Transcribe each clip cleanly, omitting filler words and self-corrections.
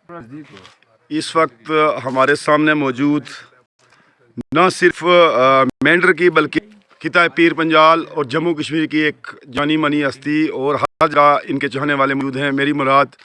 اس وقت ہمارے سامنے موجود نہ صرف مینڈر کی بلکہ خطہ پیر پنجال اور جموں کشمیر کی ایک جانی مانی ہستی اور ہر جگہ ان کے چاہنے والے موجود ہیں. میری مراد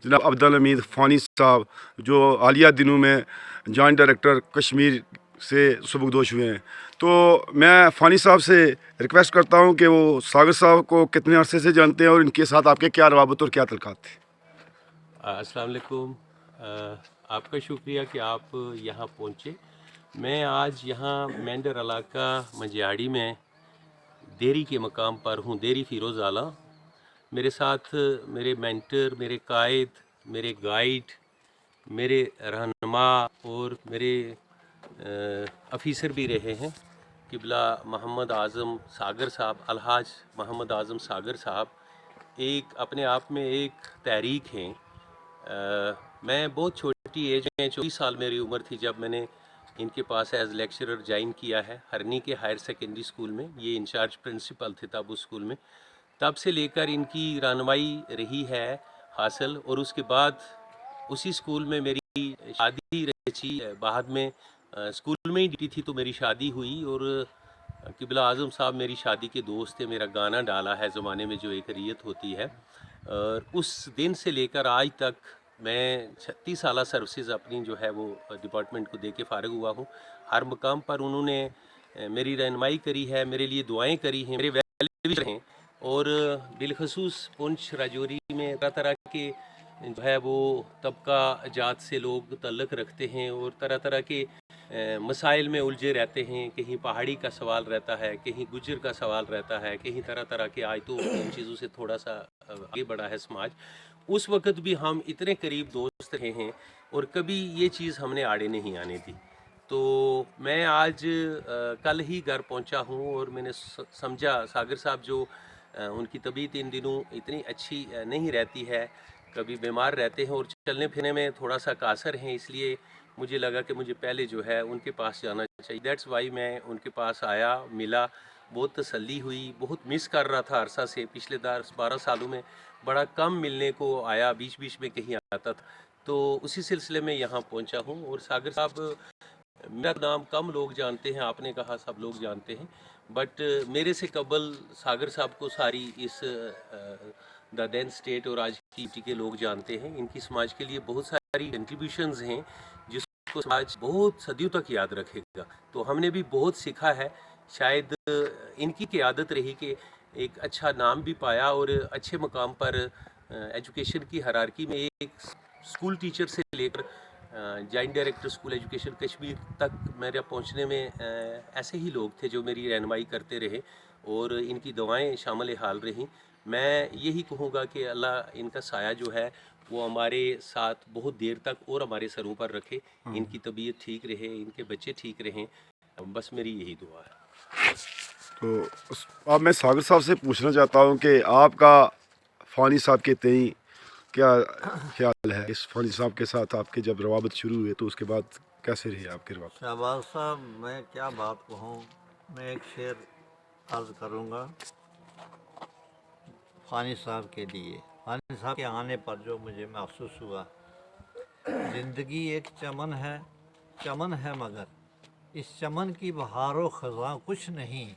جناب عبدالحمید فانی صاحب جو حالیہ دنوں میں جوائنٹ ڈائریکٹر کشمیر سے سبکدوش ہوئے ہیں. تو میں فانی صاحب سے ریکویسٹ کرتا ہوں کہ وہ ساگر صاحب کو کتنے عرصے سے جانتے ہیں اور ان کے ساتھ آپ کے کیا روابط اور کیا تعلقات تھے. السلام علیکم. آپ کا شکریہ کہ آپ یہاں پہنچے. میں آج یہاں مینڈر علاقہ منجیاڑی میں دیری کے مقام پر ہوں, دیری فیروز اعلیٰ. میرے ساتھ میرے مینٹر, میرے قائد, میرے گائیڈ, میرے رہنما اور میرے افیسر بھی رہے ہیں قبلہ محمد اعظم ساگر صاحب, الحاج محمد اعظم ساگر صاحب. ایک اپنے آپ میں ایک تحریک ہیں. میں بہت چھوٹی ایج میں 24 سال میری عمر تھی جب میں نے ان کے پاس ایز لیکچرر جوائن کیا ہے ہرنی کے ہائر سیکنڈری اسکول میں. یہ انچارج پرنسپل تھے تب اس اسکول میں. تب سے لے کر ان کی رہنمائی رہی ہے حاصل, اور اس کے بعد اسی اسکول میں میری شادی رہی. بعد میں اسکول میں ہی ڈیوٹی تھی تو میری شادی ہوئی, اور قبلہ اعظم صاحب میری شادی کے دوست تھے. میرا گانا ڈالا ہے زمانے میں جو ایک ریت ہوتی ہے, اور اس دن سے لے کر آج تک میں 36 سالہ سروسز اپنی جو ہے وہ ڈپارٹمنٹ کو دے کے فارغ ہوا ہوں. ہر مقام پر انہوں نے میری رہنمائی کری ہے, میرے لیے دعائیں کری ہیں, میرے ویل ہیں, اور بالخصوص پونچھ راجوری میں طرح طرح کے جو ہے وہ طبقہ جات سے لوگ تعلق رکھتے ہیں اور طرح طرح کے مسائل میں الجھے رہتے ہیں. کہیں پہاڑی کا سوال رہتا ہے, کہیں گجر کا سوال رہتا ہے, کہیں طرح طرح کے آیتوں ان چیزوں سے تھوڑا سا آگے بڑھا ہے سماج. اس وقت بھی ہم اتنے قریب دوست رہے ہیں اور کبھی یہ چیز ہم نے آڑے نہیں آنے دی. تو میں آج کل ہی گھر پہنچا ہوں اور میں نے سمجھا ساگر صاحب جو ان کی طبیعت ان دنوں اتنی اچھی نہیں رہتی ہے, کبھی بیمار رہتے ہیں اور چلنے پھرنے میں تھوڑا سا قاصر ہیں, اس لیے مجھے لگا کہ مجھے پہلے جو ہے ان کے پاس جانا چاہیے. دیٹس وائی میں ان کے پاس آیا, ملا, بہت تسلی ہوئی. بہت مس کر رہا تھا عرصہ سے, پچھلے 10-12 سالوں میں بڑا کم ملنے کو آیا, بیچ بیچ میں کہیں آتا تھا. تو اسی سلسلے میں یہاں پہنچا ہوں. اور ساگر صاحب میرا نام کم لوگ جانتے ہیں, آپ نے کہا سب لوگ جانتے ہیں, بٹ میرے سے قبل ساگر صاحب کو ساری اس دا دین اسٹیٹ اور آج کی کے لوگ جانتے ہیں. ان کی سماج کے لیے بہت ساری کنٹریبیوشنز ہیں جس کو سماج بہت صدیوں تک یاد رکھے گا. تو ہم نے بھی بہت سیکھا ہے. شاید ان کی قیادت رہی کہ ایک اچھا نام بھی پایا اور اچھے مقام پر ایجوکیشن کی ہرارکی میں ایک اسکول ٹیچر سے لے کر joint director school education Kashmir تک میرے پہنچنے میں ایسے ہی لوگ تھے جو میری رہنمائی کرتے رہے اور ان کی دعائیں شامل حال رہیں. میں یہی کہوں گا کہ اللہ ان کا سایہ جو ہے وہ ہمارے ساتھ بہت دیر تک اور ہمارے سروں پر رکھے, ان کی طبیعت ٹھیک رہے, ان کے بچے ٹھیک رہیں. بس میری یہی دعا ہے. تو اب میں ساگر صاحب سے پوچھنا چاہتا ہوں کہ آپ کا فانی صاحب کے تئیں کیا خیال ہے. اس فانی صاحب کے ساتھ آپ کے جب روابط شروع ہوئے تو اس کے بعد کیسے رہے آپ کے روابط؟ شہباز صاحب, میں کیا بات کہوں. میں ایک شعر عرض کروں گا فانی صاحب کے لیے. فانی صاحب کے آنے پر جو مجھے محسوس ہوا, زندگی ایک چمن ہے, چمن ہے مگر اس چمن کی بہار و خزاں کچھ نہیں.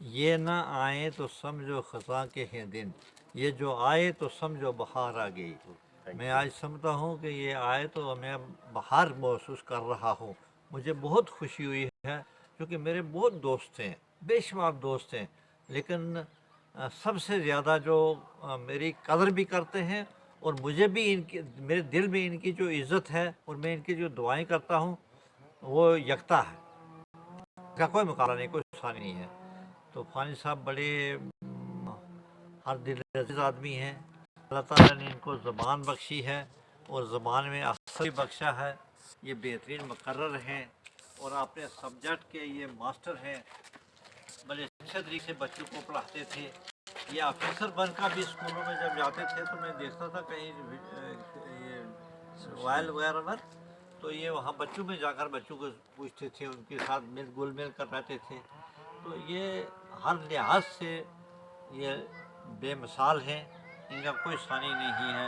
یہ نہ آئے تو سمجھو خزاں کے ہیں دن, یہ جو آئے تو سمجھو بہار آ گئی. میں آج سمجھتا ہوں کہ یہ آئے تو میں بہار محسوس کر رہا ہوں. مجھے بہت خوشی ہوئی ہے کیونکہ میرے بہت دوست ہیں, بے شمار دوست ہیں, لیکن سب سے زیادہ جو میری قدر بھی کرتے ہیں اور مجھے بھی ان کی, میرے دل میں ان کی جو عزت ہے اور میں ان کی جو دعائیں کرتا ہوں وہ یکتا ہے, کا کوئی مقابلہ نہیں, کوئی ثانی نہیں ہے. تو فانی صاحب بڑے ہر دل عزیز آدمی ہیں. اللہ تعالیٰ نے ان کو زبان بخشی ہے اور زبان میں اثر بھی بخشا ہے. یہ بہترین مقرر ہیں اور اپنے سبجیکٹ کے یہ ماسٹر ہیں. بڑے اچھے طریقے سے بچوں کو پڑھاتے تھے. یہ آفیسر بن کر بھی اسکولوں میں جب جاتے تھے تو میں دیکھتا تھا کہیں یہ وائل وغیرہ میں, تو یہ وہاں بچوں میں جا کر بچوں کو پوچھتے تھے, ان کے ساتھ گل مل کر رہتے تھے. تو یہ ہر لحاظ سے یہ بے مثال ہیں, ان کا کوئی ثانی نہیں ہے.